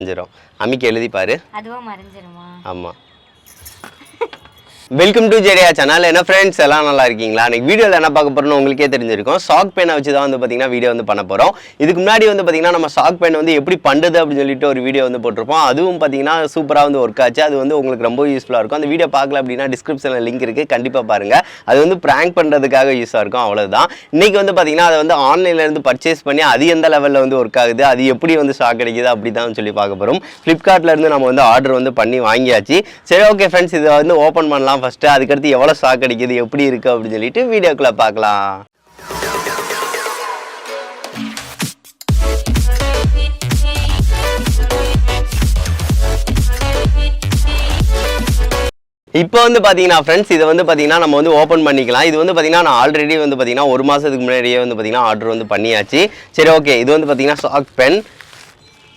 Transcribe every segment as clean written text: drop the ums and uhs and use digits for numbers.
மறைஞ்சிரும். அம்மிக்கு எழுதி பாரு. அதுவா மறைஞ்சிருமா? ஆமா. Welcome to Jeriah channel. என்ன ஃப்ரெண்ட்ஸ் எல்லாம் நல்லா இருக்கீங்களா? இன்னைக்கு வீடியோவில் என்ன பார்க்க போறோம்னு உங்களுக்கே தெரிஞ்சிருக்கும். சாக் பெனை வச்சு தான் வந்து பார்த்தீங்கன்னா வீடியோ வந்து பண்ண போகிறோம். இதுக்கு முன்னாடி வந்து பார்த்தீங்கன்னா நம்ம சாக் பென் வந்து எப்படி பண்ணுறது அப்படின்னு சொல்லிட்டு ஒரு வீடியோ வந்து போட்டிருப்போம். அதுவும் பார்த்தீங்கன்னா சூப்பராக வந்து ஒர்க் ஆச்சு. அது வந்து உங்களுக்கு ரொம்ப யூஸ்ஃபுல்லாக இருக்கும். அந்த வீடியோ பார்க்கல அப்படின்னா டிஸ்கிரிப்ஷனில் லிங்க் இருக்குது, கண்டிப்பாக பாருங்கள். அது வந்து ப்ராங்க் பண்ணுறதுக்காக யூஸாக இருக்கும், அவ்வளோதான். இன்றைக்கி வந்து பார்த்தீங்கன்னா அதை வந்து ஆன்லைன்லேருந்து பர்ச்சேஸ் பண்ணி அது எந்த லெவலில் வந்து ஒர்க் ஆகுது, அது எப்படி வந்து ஷாக் கிடைக்குது அப்படி தான் சொல்லி பார்க்க போகிறோம். ஃப்ளிப்கார்ட்லேருந்து நம்ம வந்து ஆர்டர் வந்து பண்ணி வாங்கியாச்சு. சரி, ஓகே ஃப்ரெண்ட்ஸ், இதை வந்து ஓப்பன் பண்ணலாம் ஃபஸ்ட்டு. அதுக்கடுத்து எவ்வளோ ஷாக் அடிக்குது, எப்படி இருக்குது அப்படின்னு சொல்லிட்டு வீடியோக்குள்ளே பார்க்கலாம். இப்போ வந்து பார்த்தீங்கன்னா ஃப்ரெண்ட்ஸ், இதை வந்து பார்த்தீங்கன்னா நம்ம வந்து ஓப்பன் பண்ணிக்கலாம். இது வந்து பார்த்தீங்கன்னா நான் ஆல்ரெடி வந்து பார்த்தீங்கன்னா 1 மாதத்துக்கு முன்னாடியே வந்து பார்த்தீங்கன்னா ஆர்டர் வந்து பண்ணியாச்சு. சரி, ஓகே. இது வந்து பார்த்தீங்கன்னா ஷாக் பென்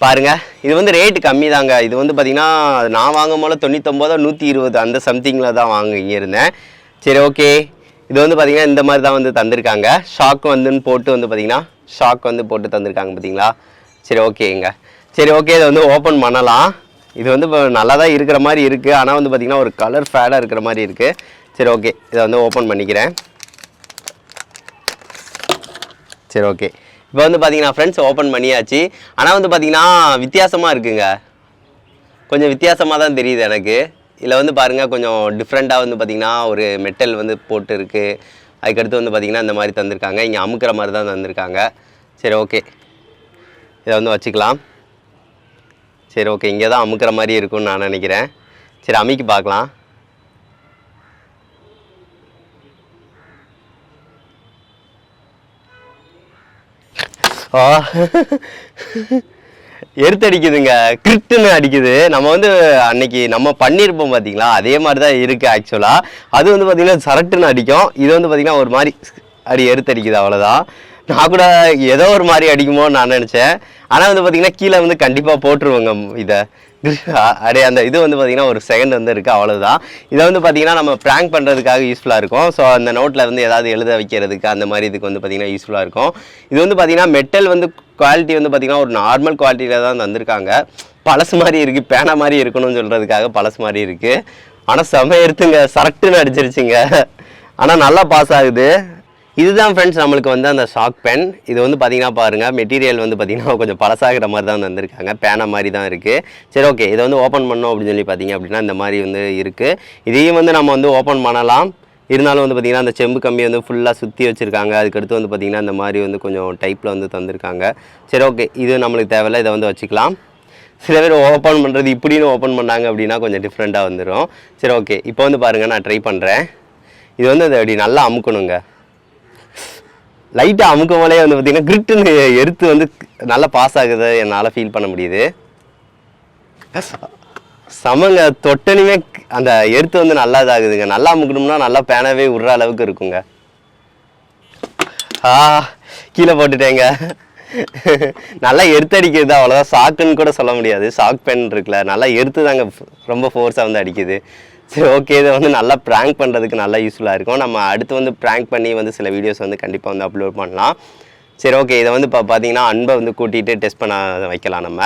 பாருங்கள். இது வந்து ரேட்டு கம்மி தாங்க. இது வந்து பார்த்தீங்கன்னா நான் வாங்கும் போல 99 120 அந்த சம்திங்கில் தான் வாங்கியிருந்தேன். சரி, ஓகே. இது வந்து பார்த்தீங்கன்னா இந்த மாதிரி தான் வந்து தந்திருக்காங்க. ஷாக் வந்துன்னு போட்டு வந்து பார்த்தீங்கன்னா ஷாக் வந்து போட்டு தந்திருக்காங்க பார்த்தீங்களா? சரி, ஓகேங்க. சரி, ஓகே. இதை வந்து ஓப்பன் பண்ணலாம். இது வந்து இப்போ நல்லா தான் இருக்கிற மாதிரி இருக்குது. ஆனால் வந்து பார்த்திங்கன்னா ஒரு கலர் ஃபேடாக இருக்கிற மாதிரி இருக்குது. சரி, ஓகே. இதை வந்து ஓப்பன் பண்ணிக்கிறேன். சரி, ஓகே. இப்போ வந்து பார்த்தீங்கன்னா ஃப்ரெண்ட்ஸ் ஓப்பன் பண்ணியாச்சு. ஆனால் வந்து பார்த்திங்கன்னா வித்தியாசமாக இருக்குங்க. கொஞ்சம் வித்தியாசமாக தான் தெரியுது எனக்கு. இதில் வந்து பாருங்கள், கொஞ்சம் டிஃப்ரெண்ட்டாக வந்து பார்த்திங்கன்னா ஒரு மெட்டல் வந்து போட்டு இருக்குது. அதுக்கடுத்து வந்து பார்த்திங்கன்னா இந்த மாதிரி தந்திருக்காங்க. இங்கே அமுக்கிற மாதிரி தான் தந்திருக்காங்க. சரி, ஓகே. இதை வந்து வச்சுக்கலாம். சரி, ஓகே. இங்கே தான் அமுக்கிற மாதிரி இருக்கும்னு நான் நினைக்கிறேன். சரி, அமுக்கி பார்க்கலாம். எடுத்தடிக்குதுங்க, கிரிட்டுன்னு அடிக்குது. நம்ம வந்து அன்னைக்கு நம்ம பண்ணியிருப்போம் பார்த்தீங்களா, அதே மாதிரி தான் இருக்குது ஆக்சுவலாக. அது வந்து பார்த்திங்கன்னா சரட்டுன்னு அடிக்கும். இது வந்து பார்த்திங்கன்னா ஒரு மாதிரி அடி எடுத்தடிக்குது, அவ்வளோதான். நான் கூட ஏதோ ஒரு மாதிரி அடிக்குமோன்னு நான் நினச்சேன். ஆனால் வந்து பார்த்திங்கன்னா கீழே வந்து கண்டிப்பாக போட்டுருவோங்க இதை. அப்படியே அந்த இது வந்து பார்த்திங்கன்னா ஒரு செகண்ட் வந்து இருக்குது, அவ்வளோதான். இதை வந்து பார்த்திங்கன்னா நம்ம ப்ராங்க் பண்ணுறதுக்காக யூஸ்ஃபுல்லாக இருக்கும். ஸோ அந்த நோட்டில் வந்து ஏதாவது எழுத வைக்கிறதுக்கு அந்த மாதிரி இதுக்கு வந்து பார்த்திங்கன்னா யூஸ்ஃபுல்லாக இருக்கும். இது வந்து பார்த்திங்கன்னா மெட்டல் வந்து குவாலிட்டி வந்து பார்த்திங்கன்னா ஒரு நார்மல் குவாலிட்டியில் தான் தந்திருக்காங்க. பழசு மாதிரி இருக்குது, பேனா மாதிரி இருக்கணும்னு சொல்கிறதுக்காக பழசு மாதிரி இருக்குது. ஆனால் செம எடுத்துங்க, சரட்டுன்னு அடிச்சிருச்சுங்க. ஆனால் நல்லா பாஸ் ஆகுது. இதுதான் ஃப்ரெண்ட்ஸ் நம்மளுக்கு வந்து அந்த ஷாக் பென். இது வந்து பார்த்திங்கன்னா பாருங்கள், மெட்டீரியல் வந்து பார்த்திங்கன்னா கொஞ்சம் பழசாகிற மாதிரி தான் தந்திருக்காங்க. பேனா மாதிரி தான் இருக்குது. சரி, ஓகே. இதை வந்து ஓப்பன் பண்ணோம் அப்படின்னு சொல்லி பார்த்திங்க அப்படின்னா இந்த மாதிரி வந்து இருக்குது. இதையும் வந்து நம்ம வந்து ஓப்பன் பண்ணலாம். இருந்தாலும் வந்து பார்த்திங்கன்னா அந்த செம்பு கம்பி வந்து ஃபுல்லாக சுற்றி வச்சுருக்காங்க. அதுக்கடுத்து வந்து பார்த்திங்கன்னா இந்த மாதிரி வந்து கொஞ்சம் டைப்பில் வந்து தந்திருக்காங்க. சரி, ஓகே. இது நம்மளுக்கு தேவையில்லை, இதை வந்து வச்சுக்கலாம். சில பேர் ஓப்பன் பண்ணுறது இப்படின்னு ஓப்பன் பண்ணாங்க அப்படின்னா கொஞ்சம் டிஃப்ரெண்ட்டாக வந்துடும். சரி, ஓகே. இப்போ வந்து பாருங்கள், நான் ட்ரை பண்ணுறேன். இது வந்து அது அப்படி நல்லா அமுக்கணுங்க. லைட்டாக அமுக்கும் போலே வந்து பார்த்திங்கன்னா கிரிட்டுன்னு எடுத்து வந்து நல்லா பாஸ் ஆகுது, என்னால் ஃபீல் பண்ண முடியுது. சமங்க, தொட்டனுமே அந்த எடுத்து வந்து நல்லா இதாகுதுங்க. நல்லா அமுக்கணும்னா நல்லா பேனாவே விடுற அளவுக்கு இருக்குங்க. கீழே போட்டுட்டேங்க. நல்லா எடுத்து அடிக்கிறது, அவ்வளோதான். ஷாக்குன்னு கூட சொல்ல முடியாது. ஷாக் பென் இருக்குல்ல, நல்லா எடுத்து தாங்க ரொம்ப ஃபோர்ஸாக வந்து அடிக்குது. சரி, ஓகே. இதை வந்து நல்லா ப்ராங்க் பண்ணுறதுக்கு நல்லா யூஸ்ஃபுல்லாக இருக்கும். நம்ம அடுத்து வந்து ப்ராங்க் பண்ணி வந்து சில வீடியோஸ் வந்து கண்டிப்பாக வந்து அப்லோட் பண்ணலாம். சரி, ஓகே. இதை வந்து இப்போ பார்த்தீங்கன்னா அன்பை வந்து கூட்டிகிட்டு டெஸ்ட் பண்ண வைக்கலாம்.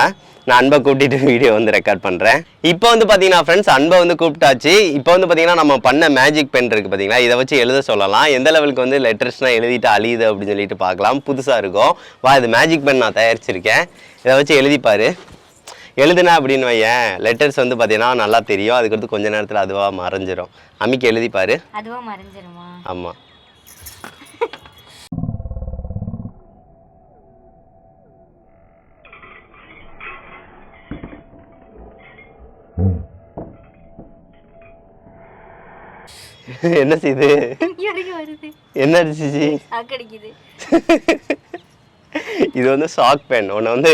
நான் அன்பை கூட்டிகிட்டு வீடியோ வந்து ரெக்கார்ட் பண்ணுறேன். இப்போ வந்து பார்த்தீங்கன்னா ஃப்ரெண்ட்ஸ் அன்பை வந்து கூப்பிட்டாச்சு. இப்போ வந்து பார்த்தீங்கன்னா நம்ம பண்ண மேஜிக் பென் இருக்குது பார்த்தீங்களா, இதை வச்சு எழுத சொல்லலாம். எந்த லெவலுக்கு வந்து லெட்டர்ஸ்னால் எழுதிட்டு அழியுது அப்படின்னு சொல்லிட்டு பார்க்கலாம். புதுசாக இருக்கும். இது மேஜிக் பென் நான் தயாரிச்சிருக்கேன். இதை வச்சு எழுதிப்பார். எழுதுனா அப்படின்னு வையேன், லெட்டர்ஸ் வந்து பார்த்தீங்கன்னா நல்லா தெரியும். அதுக்கடுத்து கொஞ்ச நேரத்தில் அதுவாக மறைஞ்சிரும். அம்மிக்கு எழுதிப்பார். அதுவாக மறைஞ்சிருமா? ஆமாம். என்ன செய்யுது? என்ன அடிச்சிச்சு? இது வந்து ஷாக் பென். உன்னை வந்து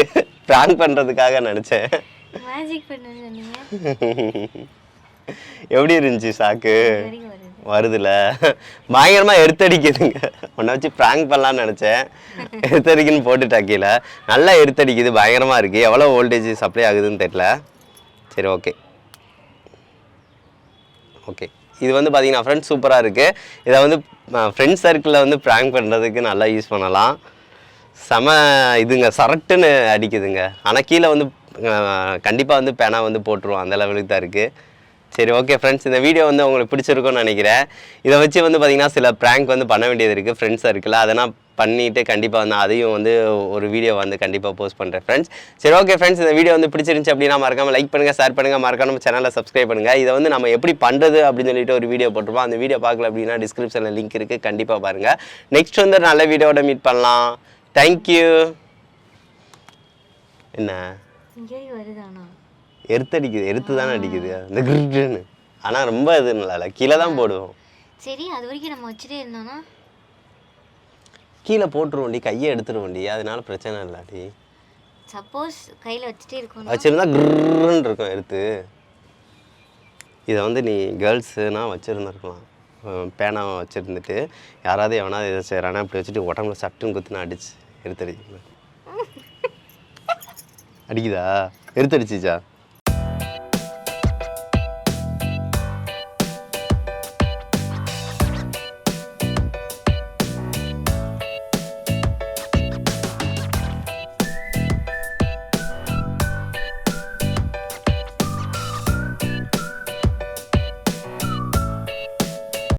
ப்ராங்க் பண்ணுறதுக்காக நினச்சேன். மேஜிக் பென் சொன்னீங்க. எப்படி இருந்துச்சு ஷாக்கு? வருதுல, பயங்கரமாக எடுத்தடிக்குதுங்க. உன்னை வச்சு ப்ராங்க் பண்ணலான்னு நினச்சேன். எடுத்தடிக்குன்னு போட்டுட்டாக்கில நல்லா எடுத்தடிக்குது, பயங்கரமாக இருக்குது. எவ்வளோ வோல்டேஜ் சப்ளை ஆகுதுன்னு தெரியல. சரி, ஓகே. ஓகே. இது வந்து பார்த்தீங்கன்னா ஃப்ரெண்ட்ஸ் சூப்பராக இருக்குது. இதை வந்து ஃப்ரெண்ட்ஸ் சர்க்கிளில் வந்து ப்ராங்க் பண்ணுறதுக்கு நல்லா யூஸ் பண்ணலாம். செம இதுங்க, சரட்டுன்னு அடிக்குதுங்க. ஆனால் கீழே வந்து கண்டிப்பாக வந்து பேனா வந்து போட்டுருவோம், அந்த லெவலுக்கு தான் இருக்குது. சரி ஓகே ஃப்ரெண்ட்ஸ், இந்த வீடியோ வந்து உங்களுக்கு பிடிச்சிருக்கும்னு நினைக்கிறேன். இதை வச்சு வந்து பார்த்திங்கன்னா சில ப்ராங்க் வந்து பண்ண வேண்டியது இருக்குது, ஃப்ரெண்ட்ஸ் இருக்குல்ல, அதெல்லாம் பண்ணிவிட்டு கண்டிப்பாக வந்து அதையும் வந்து ஒரு வீடியோ வந்து கண்டிப்பாக போஸ்ட் பண்ணுறேன் ஃப்ரெண்ட்ஸ். சரி ஓகே ஃப்ரெண்ட்ஸ், இந்த வீடியோ வந்து பிடிச்சிருந்துச்சு அப்படின்னா மறக்காமல் லைக் பண்ணுங்கள், ஷேர் பண்ணுங்கள், மறக்காம சேனலை சப்ஸ்கிரைப் பண்ணுங்கள். இதை வந்து நம்ம எப்படி பண்ணுறது அப்படின்னு சொல்லிட்டு ஒரு வீடியோ போட்டுருப்போம். அந்த வீடியோ பார்க்கல அப்படின்னா டிஸ்கிரிப்ஷனில் லிங்க் இருக்குது, கண்டிப்பாக பாருங்கள். நெக்ஸ்ட் வந்து நல்ல வீடியோவோட மீட் பண்ணலாம். தேங்க்யூ. என்ன வருதானா? எர்த்தடிக்குது, எர்த்து தானே அடிக்குது அந்த கிரிட்டுன்னு. ஆனால் ரொம்ப இது இல்லை, கீழே தான் போடுவோம். சரி, அது வரைக்கும் நம்ம வச்சுட்டே இருந்தோம்னா கீழே போட்டுருவோண்டி, கையை எடுத்துருவோண்டி, அதனால பிரச்சனை இல்லாடி. சப்போஸ் கையில் வச்சுட்டே இருக்கோம், வச்சுருந்தா கிருன்னு இருக்கும் எடுத்து. இதை வந்து நீ கேர்ள்ஸுனா வச்சுருந்துருக்கலாம், பேனாவை வச்சுருந்துட்டு யாராவது எவனாவது இதை செய்கிறானா இப்படி வச்சுட்டு உடம்புல சட்டுன்னு குத்துனா அடிச்சு எடுத்தடிக்கல. அடிக்குதா? எடுத்தடிச்சிச்சா?